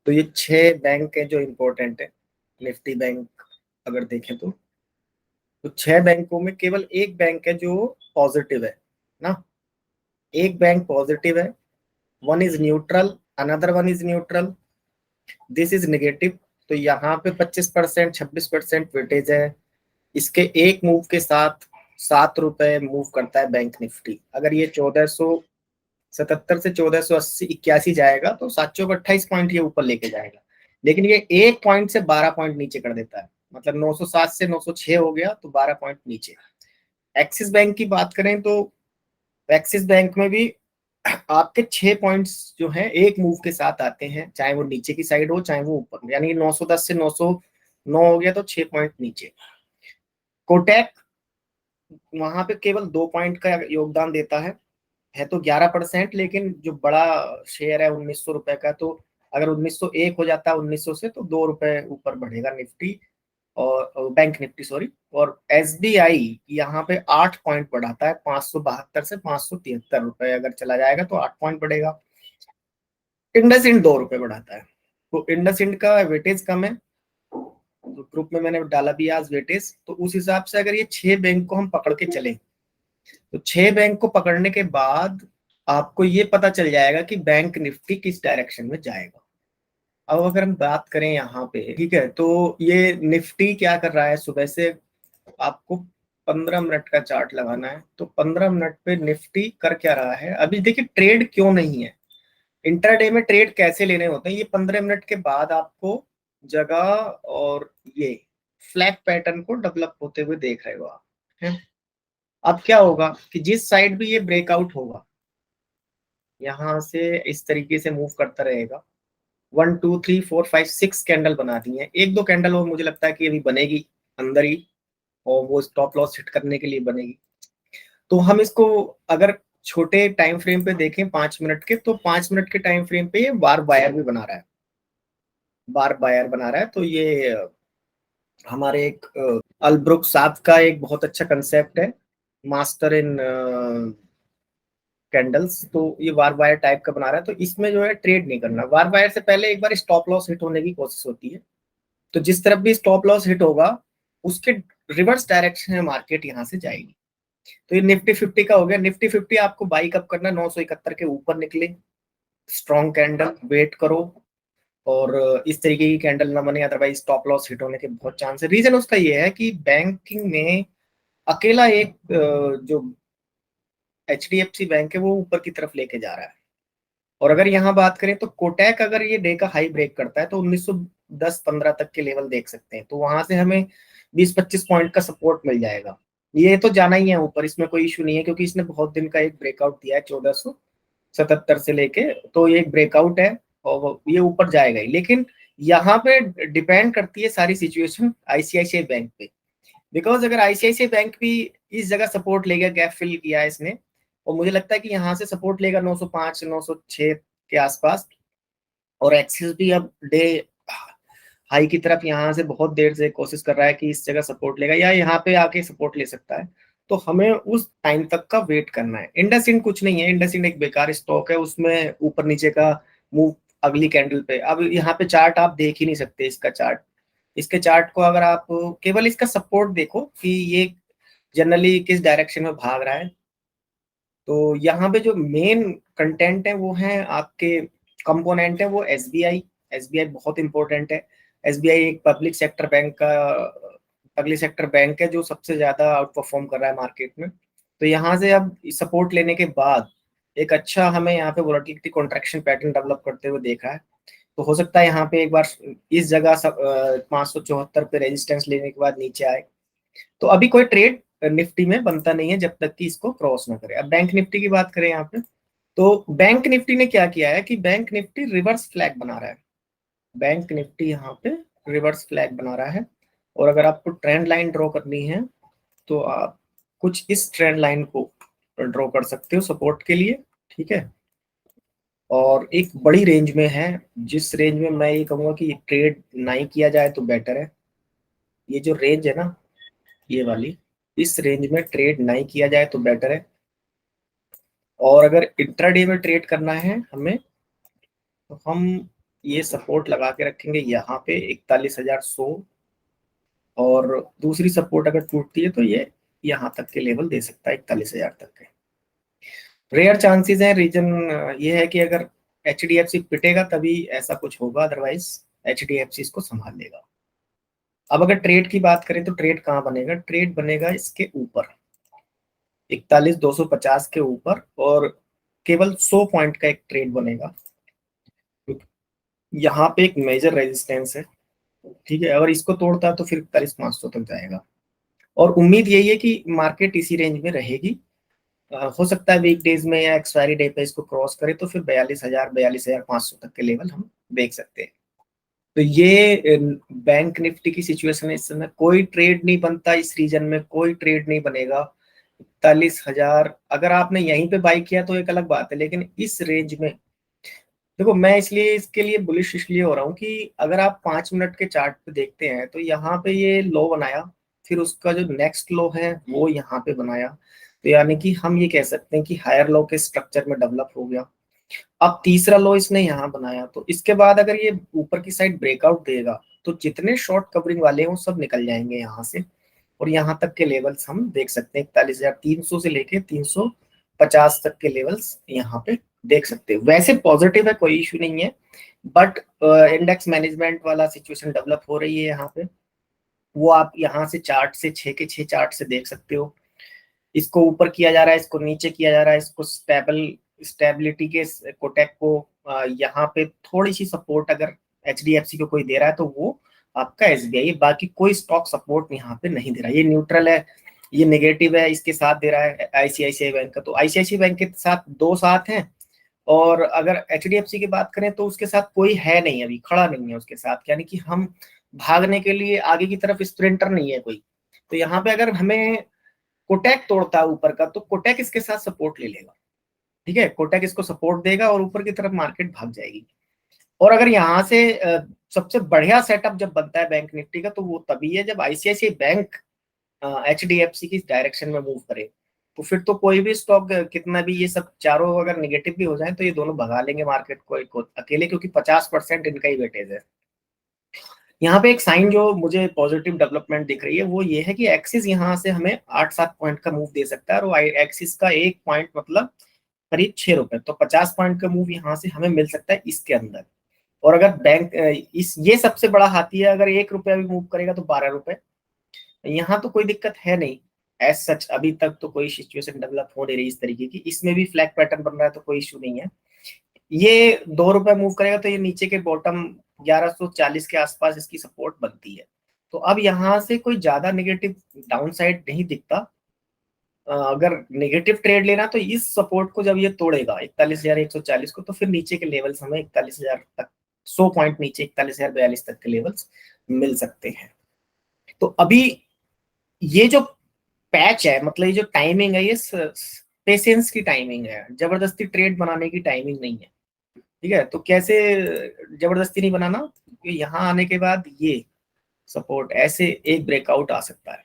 तो ये 6 बैंक है जो इम्पोर्टेंट है निफ्टी बैंक अगर देखें तो 6 बैंकों में केवल एक बैंक है जो पॉजिटिव है ना। एक बैंक पॉजिटिव है, one is neutral, another one is neutral, this is negative. तो यहाँ पे 25% 26% वेटेज है। इसके एक मूव के साथ 7 रुपए मूव करता है बैंक निफ्टी। अगर ये 1477 से 1480 81 जाएगा तो 728 पॉइंट ये ऊपर लेके जाएगा। लेकिन ये 1 पॉइंट से 12 पॉइंट नीचे कर देता है, मतलब 907 से 906 हो गया तो 12 पॉइंट नीचे। एक्सिस बैंक की बात करें तो एक्सिस बैंक में भी आपके 6 पॉइंट्स जो हैं एक मूव के साथ आते हैं, चाहे वो नीचे की साइड हो चाहे वो ऊपर, यानी 910 से 909 हो गया तो 6 पॉइंट नीचे। कोटक वहां पे केवल 2 पॉइंट का योगदान देता है तो 11%, लेकिन जो बड़ा शेयर है 1900 रुपए का, तो अगर 1901 हो जाता है 1900 से तो 2 रुपए ऊपर बढ़ेगा निफ्टी और बैंक निफ्टी सॉरी। और एसबीआई यहाँ पे 8 पॉइंट बढ़ाता है, 572 से 573 रुपए अगर चला जाएगा तो 8 पॉइंट बढ़ेगा। इंडस इंड 2 रुपए बढ़ाता है। तो इंडस इंड का वेटेज कम है, तो ग्रुप में मैंने डाला भी आज वेटेज। तो उस हिसाब से अगर ये 6 बैंक को हम पकड़ के चले तो 6 बैंक को पकड़ने के बाद आपको ये पता चल जाएगा कि बैंक निफ्टी किस डायरेक्शन में जाएगा। अब अगर हम बात करें यहाँ पे, ठीक है, तो ये निफ्टी क्या कर रहा है सुबह से, आपको 15 मिनट का चार्ट लगाना है। तो 15 मिनट पे निफ्टी कर क्या रहा है अभी देखिए। ट्रेड क्यों नहीं है, इंट्राडे में ट्रेड कैसे लेने होते हैं, ये 15 मिनट के बाद आपको जगह और ये फ्लैग पैटर्न को डेवलप होते हुए देख रहे हो आप, है? अब क्या होगा कि जिस साइड भी ये ब्रेकआउट होगा यहां से इस तरीके से मूव करता रहेगा। 1 2 3 4 5 6 कैंडल बना दी है, एक दो कैंडल और मुझे लगता है कि अभी बनेगी अंदर ही, और वो स्टॉप लॉस हिट करने के लिए बनेगी। तो हम इसको अगर छोटे टाइम फ्रेम पे देखें 5 मिनट के, तो 5 मिनट के टाइम फ्रेम पे ये बार बायर भी बना रहा है, बार बायर बना रहा है। तो ये हमारे एक अलब्रुक साहब का एक बहुत अच्छा कंसेप्ट है, मास्टर इन कैंडल्स। तो ये वार वायर टाइप का बना रहा है, तो इसमें जो है ट्रेड नहीं करना। वार वायर से पहले एक बार स्टॉप लॉस हिट होने की कोशिश होती है, तो जिस तरफ भी स्टॉप लॉस हिट होगा उसके रिवर्स डायरेक्शन में मार्केट यहाँ से जाएगी। तो ये निफ्टी 50 का हो गया। निफ्टी 50 आपको बाई कब करना, 971 के ऊपर निकले स्ट्रॉन्ग कैंडल वेट करो, और इस तरीके की कैंडल ना बने, अदरवाइज स्टॉप लॉस हिट होने के बहुत चांस है। रीजन उसका ये है कि बैंकिंग में अकेला एक जो एचडीएफसी बैंक है वो ऊपर की तरफ लेके जा रहा है। और अगर यहाँ बात करें तो कोटक अगर ये डे का हाई ब्रेक करता है तो 1910-15 तक के लेवल देख सकते हैं, तो वहां से हमें 20-25 पॉइंट का सपोर्ट मिल जाएगा। ये तो जाना ही है ऊपर, इसमें कोई इशू नहीं है, क्योंकि इसने बहुत दिन का एक ब्रेकआउट दिया है 1477 से लेके, तो ये एक ब्रेकआउट है और ये ऊपर जाएगा ही। लेकिन यहाँ पे डिपेंड करती है सारी सिचुएशन आईसीआईसीआई बैंक पे, बिकॉज अगर आईसीआईसीआई बैंक भी इस जगह सपोर्ट ले गया, गैप फिल किया है इसने, और मुझे लगता है कि यहाँ से सपोर्ट लेगा 905 से 906 के आसपास, और एक्सिस भी अब डे हाई की तरफ यहाँ से बहुत देर से कोशिश कर रहा है कि इस जगह सपोर्ट लेगा या यहाँ पे आके सपोर्ट ले सकता है। तो हमें उस टाइम तक का वेट करना है। इंडसइंड कुछ नहीं है, इंडसइंड एक बेकार स्टॉक है, उसमें ऊपर नीचे का मूव अगली कैंडल पे। अब यहाँ पे चार्ट आप देख ही नहीं सकते इसका चार्ट, इसके चार्ट को अगर आप केवल इसका सपोर्ट देखो कि ये जनरली किस डायरेक्शन में भाग रहा है। तो यहाँ पे जो मेन कंटेंट है वो है आपके कंपोनेंट है वो एसबीआई। एसबीआई बहुत इंपॉर्टेंट है। एसबीआई एक पब्लिक सेक्टर बैंक का पब्लिक सेक्टर बैंक है जो सबसे ज्यादा आउट परफॉर्म कर रहा है मार्केट में। तो यहाँ से अब सपोर्ट लेने के बाद एक अच्छा हमें यहाँ पे वोलेटिलिटी कॉन्ट्रैक्शन पैटर्न डेवलप करते हुए देखा है। तो हो सकता है यहाँ पे एक बार इस जगह 574 पे रेजिस्टेंस लेने के बाद नीचे आए। तो अभी कोई ट्रेड निफ्टी में बनता नहीं है जब तक कि इसको क्रॉस ना करे। अब बैंक निफ्टी की बात करें यहाँ पे, तो बैंक निफ्टी ने क्या किया है कि बैंक निफ्टी रिवर्स फ्लैग बना रहा है। बैंक निफ्टी यहाँ पे रिवर्स फ्लैग बना रहा है, और अगर आपको ट्रेंड लाइन ड्रॉ करनी है तो आप कुछ इस ट्रेंड लाइन को ड्रॉ कर सकते हो सपोर्ट के लिए, ठीक है। और एक बड़ी रेंज में है, जिस रेंज में मैं ये कहूँगा कि ट्रेड नहीं किया जाए तो बेटर है। ये जो रेंज है ना, ये वाली, इस रेंज में ट्रेड नहीं किया जाए तो बेटर है। और अगर इंट्राडे में ट्रेड करना है हमें, तो हम ये सपोर्ट लगा के रखेंगे यहाँ पे 41,100, और दूसरी सपोर्ट अगर टूटती है तो ये यहाँ तक के लेवल दे सकता है 41,000 तक के। रेयर चांसेस है, रीजन ये है कि अगर HDFC पिटेगा तभी ऐसा कुछ होगा, अदरवाइज HDFC इसको संभाल लेगा। अब अगर ट्रेड की बात करें तो ट्रेड कहाँ बनेगा, ट्रेड बनेगा इसके ऊपर 41,250 के ऊपर, और केवल 100 पॉइंट का एक ट्रेड बनेगा। यहाँ पे एक मेजर रेजिस्टेंस है, ठीक है, अगर इसको तोड़ता है तो फिर 41,500 तक जाएगा, और उम्मीद यही है कि मार्केट इसी रेंज में रहेगी। हो सकता है वीक डेज में या एक्सपायरी डे पे इसको क्रॉस करे तो फिर 42,000 42,500 तक के लेवल हम देख सकते हैं। तो ये बैंक निफ्टी की सिचुएशन है। इस समय कोई ट्रेड नहीं बनता इस रीजन में, कोई ट्रेड नहीं बनेगा। 41,000 अगर आपने यहीं पे बाई किया तो एक अलग बात है, लेकिन इस रेंज में देखो, मैं इसलिए इसके लिए बुलिश इसलिए हो रहा हूँ कि अगर आप 5 मिनट के चार्ट पे देखते हैं तो यहाँ पे ये लो बनाया, फिर उसका जो नेक्स्ट लो है वो यहाँ पे बनाया, तो यानी कि हम ये कह सकते हैं कि हायर लो के स्ट्रक्चर में डेवलप हो गया। अब तीसरा लो इसने यहाँ बनाया, तो इसके बाद अगर ये ऊपर की साइड ब्रेकआउट देगा तो जितने शॉर्ट कवरिंग वाले हैं वो सब निकल जाएंगे यहाँ से, और यहाँ तक के लेवल्स हम देख सकते हैं 41,300 से लेके 350 तक के लेवल्स यहाँ पे देख सकते हैं। वैसे पॉजिटिव है, कोई इशू नहीं है, बट इंडेक्स मैनेजमेंट वाला सिचुएशन डेवलप हो रही है यहाँ पे, वो आप यहाँ से चार्ट से 6 के 6 चार्ट से देख सकते हो। इसको ऊपर किया जा रहा है, इसको नीचे किया जा रहा है, इसको स्टेबिलिटी के कोटेक को यहाँ पे थोड़ी सी सपोर्ट अगर HDFC को कोई दे रहा है तो वो आपका SBI है, बाकी कोई स्टॉक सपोर्ट यहाँ पे नहीं दे रहा है। ये न्यूट्रल है, ये नेगेटिव है, इसके साथ दे रहा है ICICI बैंक का, तो ICICI बैंक के साथ 2 साथ हैं, और अगर HDFC की बात करें तो उसके साथ कोई है नहीं, अभी खड़ा नहीं है उसके साथ, यानी कि हम भागने के लिए आगे की तरफ स्प्रिंटर नहीं है कोई। तो यहाँ पे अगर हमें कोटेक तोड़ता है ऊपर का तो कोटेक इसके साथ सपोर्ट ले लेगा, ठीक है, कोटेक इसको सपोर्ट देगा और ऊपर की तरफ मार्केट भाग जाएगी। और अगर यहाँ से सबसे बढ़िया सेटअप जब बनता है बैंक निफ्टी का तो वो तभी है जब ICICI बैंक HDFC की डायरेक्शन में मूव करे, तो फिर तो कोई भी स्टॉक कितना भी ये सब चारों अगर निगेटिव भी हो जाए तो ये दोनों भगा लेंगे मार्केट को अकेले, क्योंकि 50% इनका ही वेटेज है। यहाँ पे एक साइन जो मुझे पॉजिटिव डेवलपमेंट दिख रही है वो ये है कि एक्सिस यहाँ से हमें 8-7 पॉइंट का मूव दे सकता है, और एक्सिस का 1 पॉइंट मतलब करीब 6 रुपए, तो 50 पॉइंट का मूव यहाँ से हमें मिल सकता है इसके अंदर। और अगर बैंक इस ये सबसे बड़ा हाथी है, अगर 1 रुपया भी मूव करेगा तो 12 रुपए, यहाँ तो कोई दिक्कत है नहीं एज सच, अभी तक तो कोई सिचुएशन डेवलप हो नहीं रही इस तरीके की, इसमें भी फ्लैग पैटर्न बन रहा है तो कोई इशू नहीं है। ये 2 रुपए मूव करेगा तो ये नीचे के बॉटम 1140 के आसपास इसकी सपोर्ट बनती है, तो अब यहाँ से कोई ज्यादा नेगेटिव डाउन साइड नहीं दिखता। अगर नेगेटिव ट्रेड लेना तो इस सपोर्ट को जब ये तोड़ेगा 41,140 को, तो फिर नीचे के लेवल्स हमें 41,000 तक, 100 पॉइंट नीचे 41,042 तक के लेवल्स मिल सकते हैं। तो अभी ये जो पैच है, मतलब ये जो टाइमिंग है, ये पेशेंस की टाइमिंग है, जबरदस्ती ट्रेड बनाने की टाइमिंग नहीं है, ठीक है। तो कैसे जबरदस्ती नहीं बनाना, क्योंकि यहाँ आने के बाद ये सपोर्ट ऐसे एक ब्रेकआउट आ सकता है,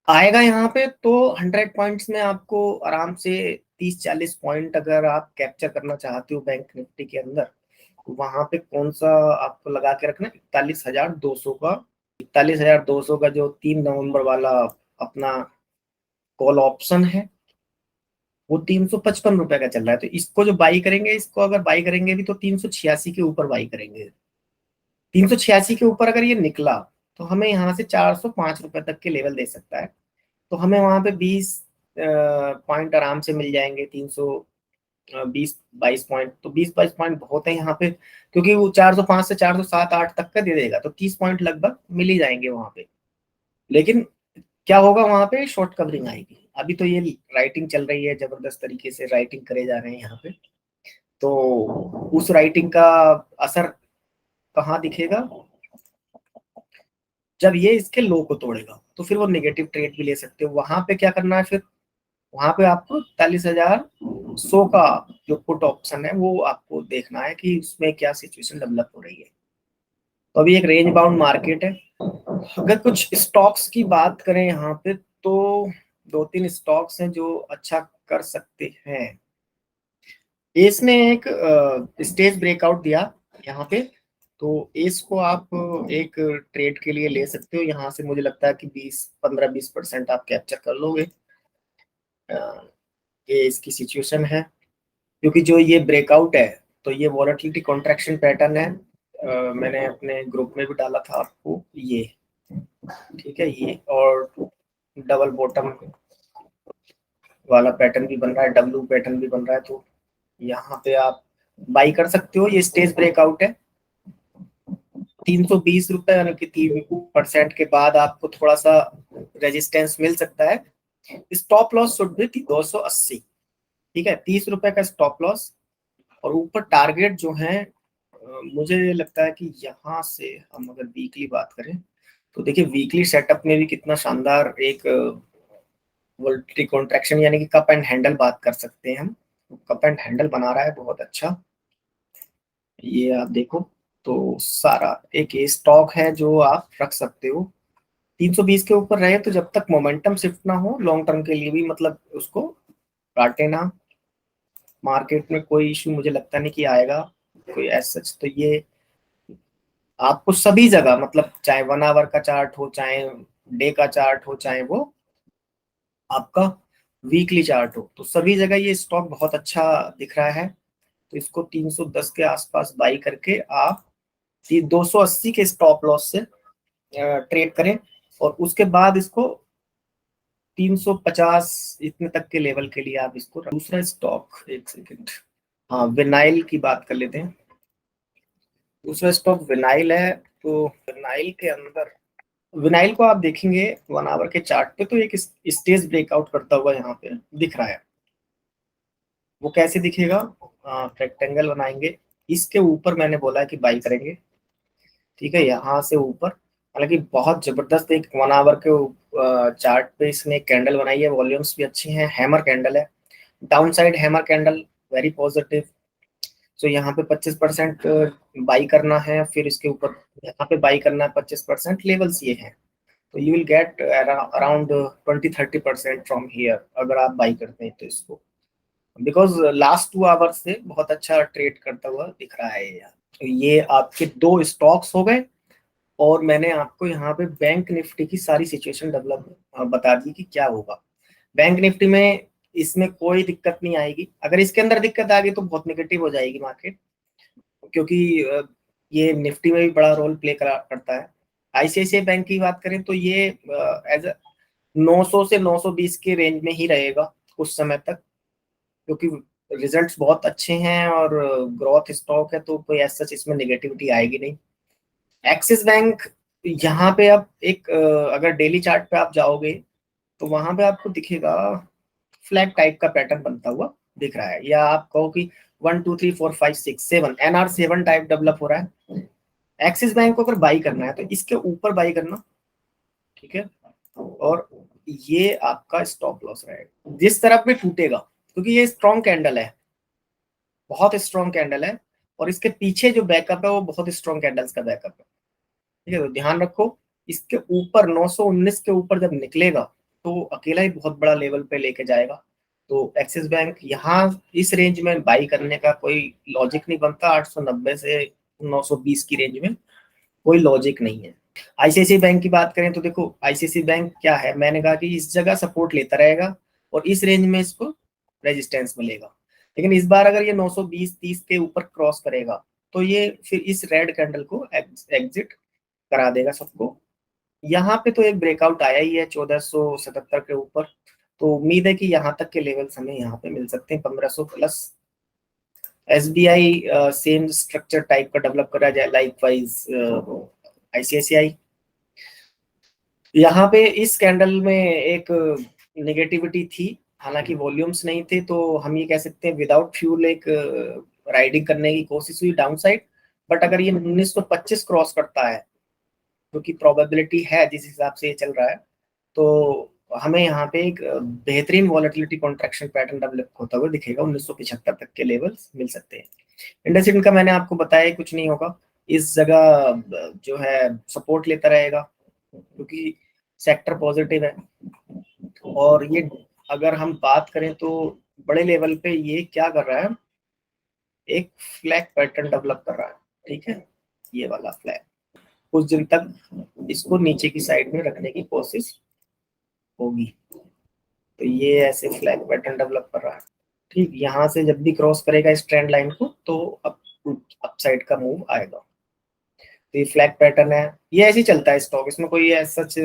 आएगा यहाँ पे तो 100 पॉइंट्स में आपको आराम से 30-40 पॉइंट अगर आप कैप्चर करना चाहते हो बैंक निफ्टी के अंदर, वहां पे कौन सा आपको लगा के रखना, 41,200 का, 41,200 का जो 3 नवंबर वाला अपना कॉल ऑप्शन है वो 355 रुपए का चल रहा है, तो इसको जो बाई करेंगे, इसको अगर बाई करेंगे भी तो 386 के ऊपर बाई करेंगे। 386 के ऊपर अगर ये निकला तो हमें यहाँ से 405 रुपए तक के लेवल दे सकता है, तो हमें वहां पे 20 पॉइंट आराम से मिल जाएंगे, 320-22 पॉइंट, तो 20-22 पॉइंट बहुत है यहाँ पे, क्योंकि वो 405 से 407-8 तक का दे देगा, तो 30 पॉइंट लगभग मिल ही जाएंगे वहां पे। लेकिन क्या होगा, वहां पे शॉर्ट कवरिंग आएगी। अभी तो ये राइटिंग चल रही है, जबरदस्त तरीके से राइटिंग करे जा रहे हैं यहाँ पे, तो उस राइटिंग का असर कहाँ दिखेगा, जब ये इसके लो को तोड़ेगा तो फिर वो नेगेटिव ट्रेड भी ले सकते हो। वहां पे क्या करना है, फिर वहां पे आपको 41,100 का जो पुट ऑप्शन है वो आपको देखना है कि उसमें क्या सिचुएशन डेवलप हो रही है। तो अभी एक रेंज बाउंड मार्केट है। अगर कुछ स्टॉक्स की बात करें यहाँ पे तो 2-3 स्टॉक्स हैं जो अच्छा कर सकते हैं। इसने एक स्टेज ब्रेकआउट दिया, यहाँ पे। तो इसको आप एक ट्रेड के लिए ले सकते हो, यहाँ से मुझे लगता है कि 15-20% आप कैप्चर कर लोगे। अ, ये इसकी सिचुएशन है, क्योंकि जो ये ब्रेकआउट है तो ये वॉलेटिलिटी कॉन्ट्रैक्शन पैटर्न है। मैंने अपने ग्रुप में भी डाला था आपको ये, ठीक है, ये और डबल बॉटम वाला पैटर्न भी बन रहा है, डब्लू पैटर्न भी बन रहा है। तो यहाँ पे आप बाई कर सकते हो। ये स्टेज ब्रेकआउट है 320 रुपए, यानी कि 3% के बाद आपको थोड़ा सा रेजिस्टेंस मिल सकता है। स्टॉप लॉस शुड भी 280, ठीक है, 30 रुपए का स्टॉप लॉस। और ऊपर टारगेट जो है मुझे लगता है कि यहाँ से हम अगर वीकली बात करें तो देखिए वीकली सेटअप में भी कितना शानदार एक वोल्टिलिटी कॉन्ट्रैक्शन यानी कि कप एंड हैंडल बात कर सकते हैं हम। कप एंड हैंडल बना रहा है बहुत अच्छा, ये आप देखो। तो सारा एक ये स्टॉक है जो आप रख सकते हो। 320 के ऊपर रहे तो जब तक मोमेंटम शिफ्ट ना हो लॉन्ग टर्म के लिए भी, मतलब उसको काटे ना। मार्केट में कोई इशू मुझे लगता नहीं कि आएगा कोई एज सच। तो ये आपको सभी जगह, मतलब चाहे 1 आवर का चार्ट हो, चाहे डे का चार्ट हो, चाहे वो आपका वीकली चार्ट हो, तो सभी जगह ये स्टॉक बहुत अच्छा दिख रहा है। तो इसको 310 के आसपास बाई करके आप 280 के स्टॉप लॉस से ट्रेड करें। और उसके बाद इसको 350 इतने तक के लेवल के लिए आप इसको दूसरा स्टॉक, एक सेकंड, हाँ विनाइल की बात कर लेते हैं। दूसरा स्टॉक विनाइल है। तो विनाइल के अंदर, विनाइल को आप देखेंगे 1 आवर के चार्ट पे तो एक स्टेज ब्रेकआउट करता हुआ यहाँ पे दिख रहा है। वो कैसे दिखेगा, रेक्टेंगल बनाएंगे, इसके ऊपर मैंने बोला है कि बाई करेंगे, ठीक है, यहाँ से ऊपर। हालांकि बहुत जबरदस्त एक 1 आवर के चार्ट पे इसने कैंडल बनाई है, वॉल्यूम्स भी अच्छी हैं, हैमर कैंडल है, down side hammer candle, very positive. So यहाँ पे 25% बाई करना है, फिर इसके ऊपर यहाँ पे बाई करना है 25%, लेवल्स ये हैं। तो you will get around 20-30% from here अगर आप बाई करते हैं तो इसको, बिकॉज लास्ट 2 आवर से बहुत अच्छा ट्रेड करता हुआ दिख रहा है यार। तो ये आपके दो स्टॉक्स हो गए। और मैंने आपको यहाँ पे बैंक निफ्टी की सारी सिचुएशन डेवलप बता दी कि क्या होगा बैंक निफ्टी में। इसमें कोई दिक्कत नहीं आएगी। अगर इसके अंदर दिक्कत आ गई तो बहुत नेगेटिव हो जाएगी मार्केट, क्योंकि ये निफ्टी में भी बड़ा रोल प्ले करता है। आईसीआईसीआई बैंक की बात करें तो ये एज 900 से 920 के रेंज में ही रहेगा कुछ समय तक, क्योंकि रिजल्ट्स बहुत अच्छे हैं और ग्रोथ स्टॉक है, तो कोई ऐसा सच इसमें नेगेटिविटी आएगी नहीं। एक्सिस बैंक, यहाँ पे आप एक अगर डेली चार्ट पे आप जाओगे तो वहां पे आपको दिखेगा फ्लैग टाइप का पैटर्न बनता हुआ दिख रहा है, या आप कहो कि 1 2 3 4 5 6 7 NR7 टाइप डेवलप हो रहा है। एक्सिस बैंक को अगर बाई करना है तो इसके ऊपर बाई करना, ठीक है। और ये आपका स्टॉप लॉस रहेगा जिस तरफ भी टूटेगा, क्योंकि ये स्ट्रॉन्ग कैंडल है, बहुत स्ट्रॉन्ग कैंडल है। और इसके पीछे जो बैकअप है वो बहुत स्ट्रॉन्ग कैंडल्स का बैकअप है, ठीक है। तो ध्यान रखो, इसके ऊपर 919 के ऊपर जब निकलेगा तो अकेला ही बहुत बड़ा लेवल पे लेके जाएगा। तो एक्सिस बैंक यहाँ इस रेंज में बाई करने का कोई लॉजिक नहीं बनता। 890 से 920 की रेंज में कोई लॉजिक नहीं है। आईसीआईसीआई बैंक की बात करें तो देखो आईसीआईसीआई बैंक क्या है, मैंने कहा कि इस जगह सपोर्ट लेता रहेगा और इस रेंज में इसको रेजिस्टेंस मिलेगा। लेकिन इस बार अगर ये 920-30 के ऊपर क्रॉस करेगा तो ये फिर इस रेड कैंडल को एग्जिट करा देगा सबको। यहाँ पे तो एक ब्रेकआउट आया ही है 1477 के ऊपर, तो उम्मीद है कि यहाँ तक के लेवल्स हमें यहाँ पे मिल सकते हैं 1500 plus. SBI same structure type का डेवलप करा जाए, लाइक वाइज आईसीआईसीआई। यहाँ पे इस कैंडल में एक नेगेटिविटी थी, हालांकि वॉल्यूम्स नहीं थे, तो हम ये कह सकते हैं विदाउट फ्यूल एक राइडिंग करने की कोशिश हुई डाउन साइड। बट अगर ये 1925 क्रॉस करता है, क्योंकि प्रोबेबिलिटी है जिस हिसाब से ये चल रहा है, तो हमें यहाँ पे एक बेहतरीन वॉलेटिलिटी कॉन्ट्रैक्शन पैटर्न डेवलप होता हुआ दिखेगा। 1975 तक के लेवल्स मिल सकते हैं। इंडसइंड का मैंने आपको बताया कुछ नहीं होगा, इस जगह जो है सपोर्ट लेता रहेगा, क्योंकि सेक्टर पॉजिटिव है। और ये अगर हम बात करें तो बड़े लेवल पे ये क्या कर रहा है, एक फ्लैग पैटर्न डेवलप कर रहा है, ठीक है, ये वाला फ्लैग कुछ दिन तक इसको नीचे की साइड में रखने की कोशिश होगी। तो ये ऐसे फ्लैग पैटर्न डेवलप कर रहा है। ठीक, यहाँ से जब भी क्रॉस करेगा इस ट्रेंड लाइन को तो अप साइड का मूव आएगा। तो ये फ्लैग पैटर्न है, ये ऐसे ही चलता है स्टॉक, इसमें कोई सच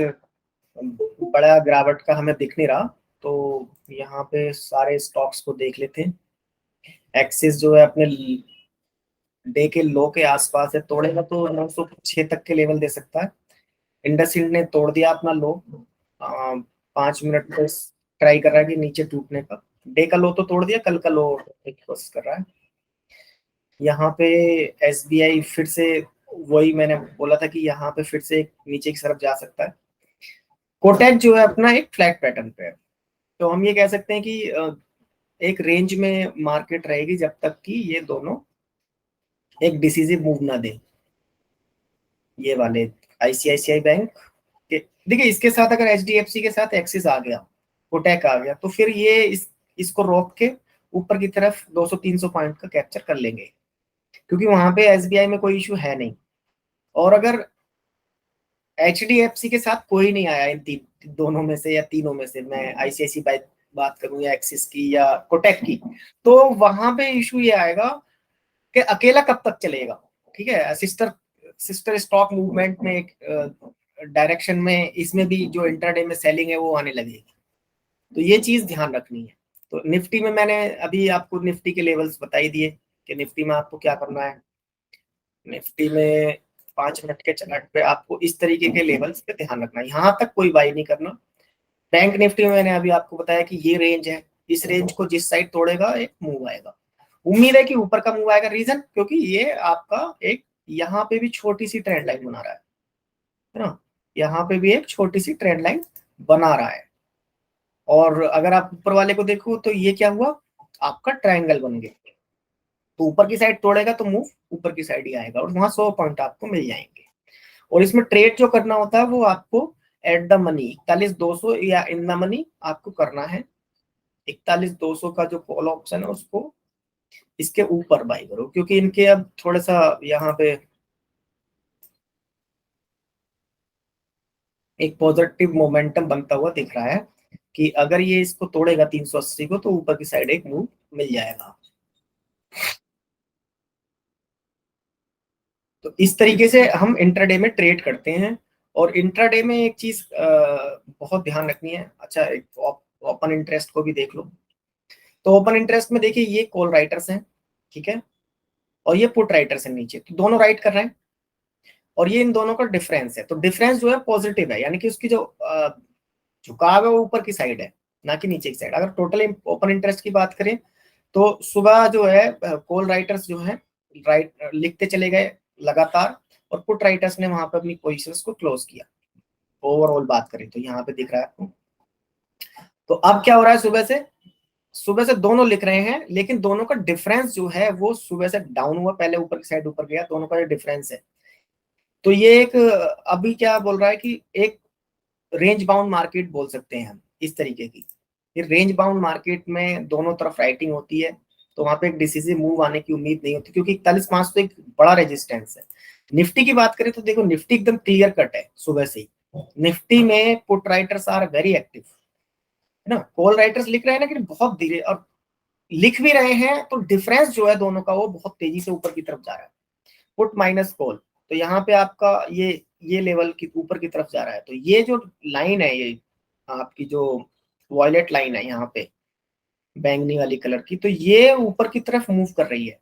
बड़ा गिरावट का हमें दिख नहीं रहा। तो यहाँ पे सारे स्टॉक्स को देख लेते हैं। एक्सिस जो है अपने डे के लो के आसपास है, तोड़ेगा तो 906 तक के लेवल दे सकता है। इंडसइंड ने तोड़ दिया अपना लो, 5 मिनट पे ट्राई कर रहा है कि नीचे टूटने का। डे का लो तो तोड़ दिया, कल का लो एक कोशिश कर रहा है। यहाँ पे एसबीआई फिर से वही मैंने बोला था कि यहाँ पे फिर से नीचे की तरफ जा सकता है। कोटेक जो है अपना एक फ्लैट पैटर्न पे है, तो हम ये कह सकते हैं कि एक रेंज में मार्केट रहेगी जब तक कि ये दोनों एक डिसीजिव मूव ना दे। ये वाले आईसीआईसीआई बैंक के, देखिए इसके साथ अगर एचडीएफसी के साथ एक्सिस आ गया, कोटेक आ गया, तो फिर ये इसको रोक के ऊपर की तरफ 200-300 पॉइंट का कैप्चर कर लेंगे, क्योंकि वहां पे एसबीआई में कोई इशू है नहीं। और अगर एचडीएफसी के साथ कोई नहीं आया इन दोनों में से या तीनों में से, मैं आईसीआईसी बात करूं या एक्सिस की या कोटेक की, तो वहां पे इशू ये आएगा कि अकेला कब तक चलेगा। ठीक है, सिस्टर सिस्टर स्टॉक मूवमेंट में एक डायरेक्शन में इसमें भी जो इंट्राडे में सेलिंग है वो आने लगेगी। तो ये चीज ध्यान रखनी है। तो निफ्टी में मैंने अभी आपको निफ्टी के लेवल्स बताई दिए कि निफ्टी में आपको क्या करना है। निफ्टी में 5 मिनट के चार्ट पे आपको इस तरीके के लेवल्स पे ध्यान रखना है, यहाँ तक कोई बाई नहीं करना। बैंक निफ्टी में मैंने अभी आपको बताया कि ये रेंज है, इस रेंज को जिस साइड तोड़ेगा एक मूव आएगा। उम्मीद है कि ऊपर का मूव आएगा, रीजन क्योंकि ये आपका एक यहाँ पे भी छोटी सी ट्रेंड लाइन बना रहा है ना, यहाँ पे भी एक छोटी सी ट्रेंड लाइन बना रहा है। और अगर आप ऊपर वाले को देखो तो ये क्या हुआ, आपका ट्रायंगल बन गया। तो ऊपर की साइड तोड़ेगा तो मूव ऊपर की साइड ही आएगा और वहां 100 पॉइंट आपको मिल जाएंगे। और इसमें ट्रेड जो करना होता है वो आपको एट द मनी 41,200 या इन द मनी आपको करना है। 41,200 का जो कॉल ऑप्शन है उसको इसके ऊपर बाई करो, क्योंकि इनके अब थोड़ा सा यहाँ पे एक पॉजिटिव मोमेंटम बनता हुआ दिख रहा है कि अगर ये इसको तोड़ेगा 380 को तो ऊपर की साइड एक मूव मिल जाएगा। तो इस तरीके से हम इंट्राडे में ट्रेड करते हैं। और इंट्राडे में एक चीज बहुत ध्यान रखनी है। अच्छा, एक ओपन इंटरेस्ट को भी देख लो। तो ओपन इंटरेस्ट में देखिए ये कॉल राइटर्स हैं, ठीक है, और ये पुट राइटर्स हैं नीचे, तो दोनों राइट कर रहे हैं और ये इन दोनों का डिफरेंस है। तो डिफरेंस जो है पॉजिटिव है, यानी कि उसकी जो झुकाव है वो ऊपर की साइड है, ना कि नीचे की साइड। अगर टोटल ओपन इंटरेस्ट की बात करें तो सुबह जो है कॉल राइटर्स जो है राइट लिखते चले गए लगातार, और पुट राइटर्स ने वहां पर अपनी पोजीशंस को क्लोज किया। ओवरऑल बात करें तो यहाँ पे दिख रहा है आपको। तो अब क्या हो रहा है, सुबह से दोनों लिख रहे हैं, लेकिन दोनों का डिफरेंस जो है वो सुबह से डाउन हुआ, पहले ऊपर की साइड ऊपर गया, दोनों का जो डिफरेंस है। तो ये एक अभी क्या बोल रहा है कि एक रेंज बाउंड मार्केट बोल सकते हैं हम इस तरीके की। ये रेंज बाउंड मार्केट में दोनों तरफ राइटिंग होती है, तो वहां पे एक डिसीजिव मूव आने की उम्मीद नहीं होती, क्योंकि 41,500 तो एक बड़ा रेजिस्टेंस है। निफ्टी की बात करें तो देखो निफ्टी एकदम क्लियर कट है सुबह से ही। निफ्टी में put writers are very active, है ना, कॉल राइटर्स लिख रहे हैं लेकिन बहुत धीरे, और लिख भी रहे हैं तो डिफरेंस जो है दोनों का वो बहुत तेजी से ऊपर की तरफ जा रहा है, पुट माइनस कॉल। तो यहाँ पे आपका ये लेवल की ऊपर की तरफ जा रहा है। तो ये जो लाइन है, ये आपकी जो वॉयलेट लाइन है यहाँ पे बैंगनी वाली कलर की, तो ये ऊपर की तरफ मूव कर रही है।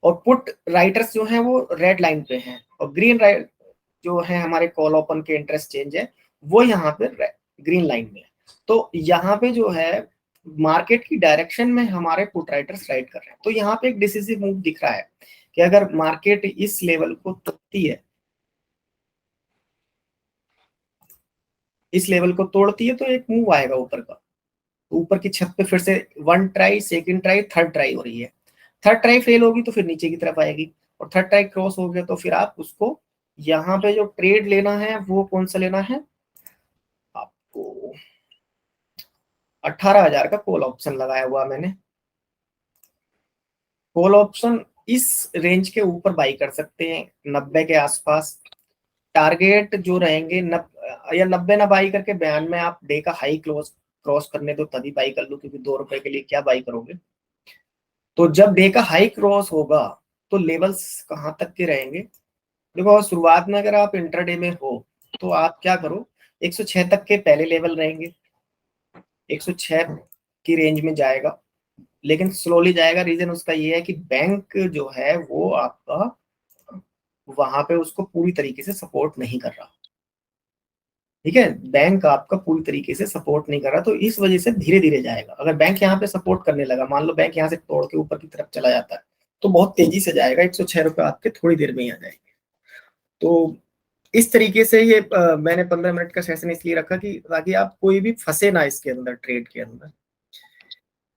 और पुट राइटर्स जो हैं वो रेड लाइन पे हैं, और ग्रीन राइट जो है हमारे कॉल ओपन के इंटरेस्ट चेंज है वो यहाँ पे ग्रीन लाइन में है। तो यहाँ पे जो है मार्केट की डायरेक्शन में हमारे पुट राइटर्स राइट कर रहे हैं। तो यहाँ पे एक डिसिसिव मूव दिख रहा है कि अगर मार्केट इस लेवल को तोड़ती है, इस लेवल को तोड़ती है तो एक मूव आएगा ऊपर का। ऊपर की छत पे फिर से one try, second try, third try हो रही है। थर्ड ट्राई फेल होगी तो फिर नीचे की तरफ आएगी, और थर्ड ट्राई क्रॉस हो गया तो फिर आप उसको यहाँ पे जो ट्रेड लेना है वो कौन सा लेना है आपको, 18,000 का कॉल ऑप्शन लगाया हुआ मैंने। कॉल ऑप्शन इस रेंज के ऊपर बाई कर सकते हैं 90 के आसपास। टारगेट जो रहेंगे या 90 ना बाई करके 92 आप डे का हाई क्रॉस करने दो, तभी बाई कर लो, क्योंकि 2 रुपए के लिए क्या बाई करोगे। तो जब डे का हाई क्रॉस होगा तो लेवल्स कहाँ तक के रहेंगे। देखो शुरुआत में अगर आप इंटरडे में हो तो आप क्या करो, 106 तक के पहले लेवल रहेंगे, 106 की रेंज में जाएगा, लेकिन स्लोली जाएगा। रीजन उसका ये है कि बैंक जो है वो आपका वहां पे उसको पूरी तरीके से सपोर्ट नहीं कर रहा। ठीक है, बैंक आपका पूरी तरीके से सपोर्ट नहीं कर रहा, तो इस वजह से धीरे धीरे जाएगा। अगर बैंक यहाँ पे सपोर्ट करने लगा, मान लो बैंक यहाँ से तोड़ के ऊपर की तरफ चला जाता है, तो बहुत तेजी से जाएगा, 106 रुपए आपके थोड़ी देर में ही आ जाएंगे। तो इस तरीके से ये मैंने 15 मिनट का सेशन इसलिए रखा कि ताकि आप कोई भी फंसे ना इसके अंदर, ट्रेड के अंदर।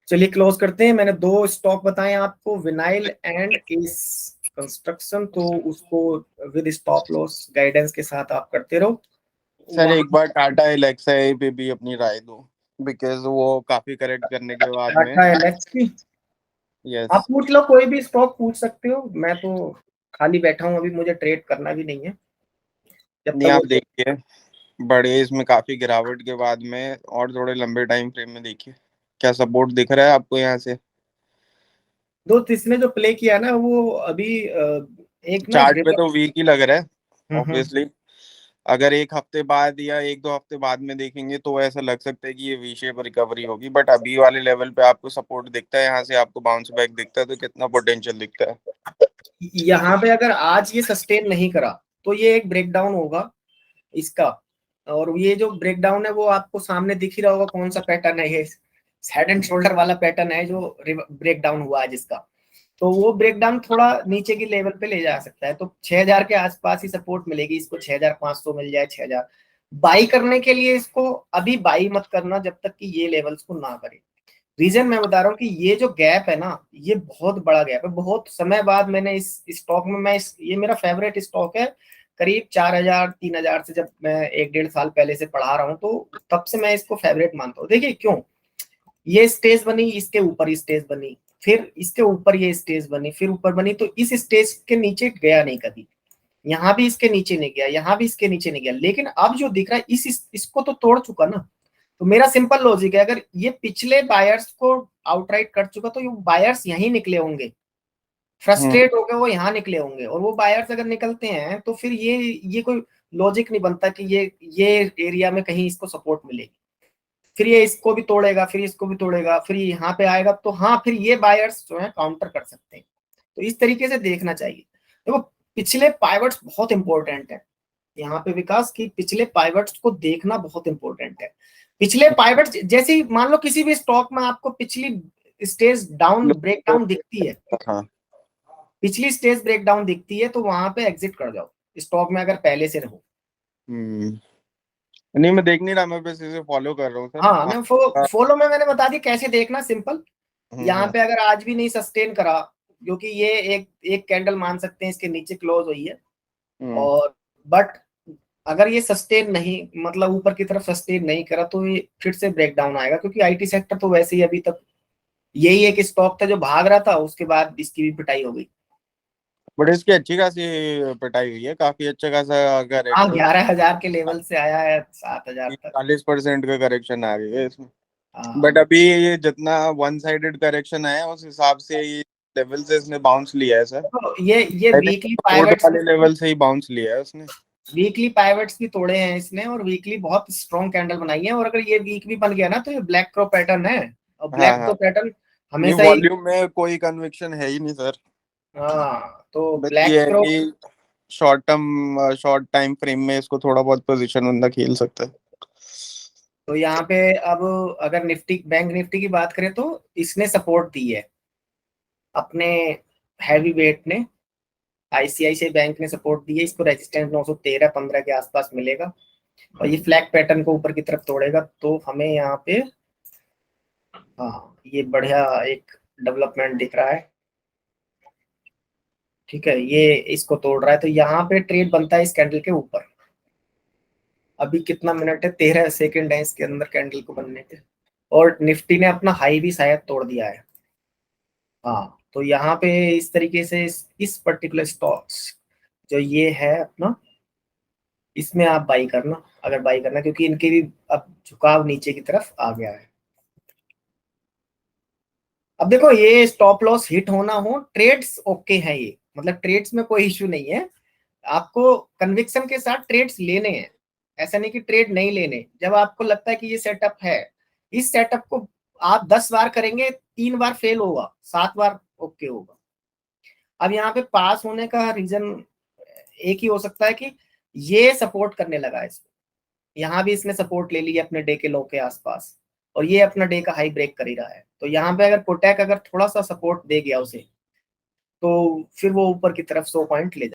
चलिए क्लोज करते हैं। मैंने 2 स्टॉक बताए आपको, विनाइल एंड एस कंस्ट्रक्शन, तो उसको विद स्टॉप लॉस गाइडेंस के साथ आप करते रहो। सर वहां एक बार टाटा एलेक्सा पे भी अपनी राय दो, बिकॉज वो काफी करेक्ट करने के बाद में। टाटा एलेक्स की यस। आप पूछ लो, कोई भी स्टॉक पूछ सकते हो, मैं तो खाली बैठा हूँ, अभी मुझे ट्रेड करना भी नहीं है जब नहीं तक आप वो। देखिए, बड़े इसमें काफी गिरावट के बाद में और थोड़े लंबे टाइम फ्रेम में देखिए क्या सपोर्ट दिख रहा है आपको यहाँ से। दोस्त इसने जो प्ले किया ना वो अभी एक ना चार्ट पे तो वीक ही लग रहा है हम्म। ऑब्वियसली। अगर एक हफ्ते बाद या एक दो हफ्ते बाद में देखेंगे तो ऐसा लग सकता है कि ये वी शेप रिकवरी होगी, बट अभी वाले लेवल पे आपको सपोर्ट दिखता है, यहाँ से आपको बाउंस बैक दिखता है, तो कितना पोटेंशियल दिखता है। यहाँ पे अगर आज ये सस्टेन नहीं करा तो ये एक ब्रेकडाउन होगा इसका। और ये जो ब्रेकडाउन है वो आपको सामने दिख ही रहा होगा कौन सा पैटर्न है, ये हेड एंड शोल्डर वाला पैटर्न है जो ब्रेकडाउन हुआ है जिसका। तो वो ब्रेकडाउन थोड़ा नीचे की लेवल पे ले जा सकता है, तो 6000 के आसपास ही सपोर्ट मिलेगी इसको, 6500 मिल जाए 6000। बाई करने के लिए इसको अभी बाई मत करना जब तक कि ये लेवल्स को ना करे। रीजन मैं बता रहा हूँ कि ये जो गैप है ना, ये बहुत बड़ा गैप है। बहुत समय बाद मैंने इस स्टॉक में, ये मेरा फेवरेट स्टॉक है। करीब 4000 3000 से जब मैं 1 1.5 साल पहले से पढ़ा रहा हूँ, तो तब से मैं इसको फेवरेट मानता हूँ। देखिए क्यों, ये स्टेज बनी, इसके ऊपर ही स्टेज बनी, फिर इसके ऊपर ये स्टेज बनी, फिर ऊपर बनी, तो इस स्टेज के नीचे गया नहीं कभी। यहाँ भी इसके नीचे नहीं गया, यहाँ भी इसके नीचे नहीं गया, लेकिन अब जो दिख रहा है इसको तो तोड़ चुका ना। तो मेरा सिंपल लॉजिक है, अगर ये पिछले बायर्स को आउटराइट कर चुका तो ये बायर्स यहीं निकले होंगे, हम्म। फ्रस्ट्रेट होकर वो यहाँ निकले होंगे, और वो बायर्स अगर निकलते हैं तो फिर ये कोई लॉजिक नहीं बनता कि ये एरिया में कहीं इसको सपोर्ट मिलेगी। फिर ये इसको भी तोड़ेगा, फिर इसको भी तोड़ेगा, फिर यहाँ पे आएगा, तो हाँ फिर ये बायर्स जो है काउंटर कर सकते हैं। तो इस तरीके से देखना चाहिए। देखो पिछले पाइवट्स बहुत इंपॉर्टेंट है यहाँ पे विकास, की पिछले पाइवट्स को देखना बहुत इंपॉर्टेंट है। पिछले पाइवट्स जैसे ही मान लो किसी भी स्टॉक में आपको पिछली स्टेज डाउन ब्रेकडाउन दिखती है, हाँ। पिछली स्टेज ब्रेकडाउन दिखती है, तो वहां पे एग्जिट कर जाओ स्टॉक में अगर पहले से रहो। हम्म। नहीं मैं देख नहीं रहा, मैं बस इसे फॉलो कर रहा हूँ सर। हाँ मैं फॉलो में मैंने बता दी कैसे देखना, सिंपल। यहाँ हम्म। पे अगर आज भी नहीं सस्टेन करा, क्योंकि ये एक एक कैंडल मान सकते हैं इसके नीचे क्लोज हुई है, हम्म। और बट अगर ये सस्टेन नहीं, मतलब ऊपर की तरफ सस्टेन नहीं करा, तो ये फिर से ब्रेकडाउन आएगा, क्योंकि आईटी सेक्टर तो वैसे ही अभी तक यही एक स्टॉक था जो भाग रहा था, उसके बाद इसकी भी पिटाई हो गई। बट इसकी अच्छी खासी पिटाई हुई है, काफी अच्छा खासा हाँ करेक्शन। 11,000 के लेवल से आया है 7,000 तक। 40% का करेक्शन आ गया है इसमें। हाँ बट अभी ये जितना वन साइडेड करेक्शन है उस हिसाब से ये लेवल से इसने बाउंस लिया है सर। तो ये आई थिंक वीकली सपोर्ट पाइवट्स, वाले लेवल से ही बाउंस लिया है उसने। भी तोड़े हैं इसने, और वीकली बहुत स्ट्रॉन्ग कैंडल बनाई है। और अगर ये वीक भी बन गया ना, तो ये ब्लैक क्रॉप पैटर्न है, और हाँ ब्लैक हाँ। क्रॉप पैटर्न नहीं हमेशा ही। वॉल्यूम में कोई कन्विक्शन है ही नहीं सर। हाँ तो बस ब्लैक ये है क्रॉप। कि शॉर्ट टाइम फ्रेम में इसको थोड़ा बहुत पोजीशन बंदा खेल सकता है। तो यहाँ पे अब अगर निफ्टी, बैंक निफ्टी की बात करें, तो इसने सपोर्ट दी है अपने हैवी वेट ने, आईसीआईसीआई बैंक ने सपोर्ट दी है इसको। रेजिस्टेंस 913 15 के आसपास मिलेगा, और ये फ्लैग पैटर्न को ऊपर की तरफ तोड़ेगा, तो हमें यहाँ पे हाँ ये बढ़िया एक डेवलपमेंट दिख रहा है। ठीक है, ये इसको तोड़ रहा है, तो यहाँ पे ट्रेड बनता है इस कैंडल के ऊपर। अभी कितना मिनट है, 13 सेकंड है इसके अंदर कैंडल को बनने के, और निफ्टी ने अपना हाई भी शायद तोड़ दिया है। हाँ तो यहाँ पे इस तरीके से इस पर्टिकुलर स्टॉक्स जो ये है अपना, इसमें आप बाई करना अगर बाई करना, क्योंकि इनके भी अब झुकाव नीचे की तरफ आ गया है। अब देखो ये स्टॉप लॉस हिट होना हो, ट्रेड्स ओके है, ये मतलब ट्रेड्स में कोई इश्यू नहीं है, आपको कन्विक्शन के साथ ट्रेड्स लेने हैं, ऐसा नहीं कि ट्रेड नहीं लेने। जब आपको लगता है कि ये सेटअप है, इस सेटअप को आप 10 बार करेंगे, 3 बार फेल होगा, 7 बार ओके होगा। अब यहाँ पे पास होने का रीजन एक ही हो सकता है कि ये सपोर्ट करने लगा है इसको, यहाँ भी इसने सपोर्ट ले लिया अपने डे के लो के आसपास, और ये अपना डे का हाई ब्रेक कर ही रहा है। तो यहाँ पे अगर कोटैक अगर थोड़ा सा सपोर्ट दे गया उसे, तो फिर वो ऊपर की तरफ 100 पॉइंट ले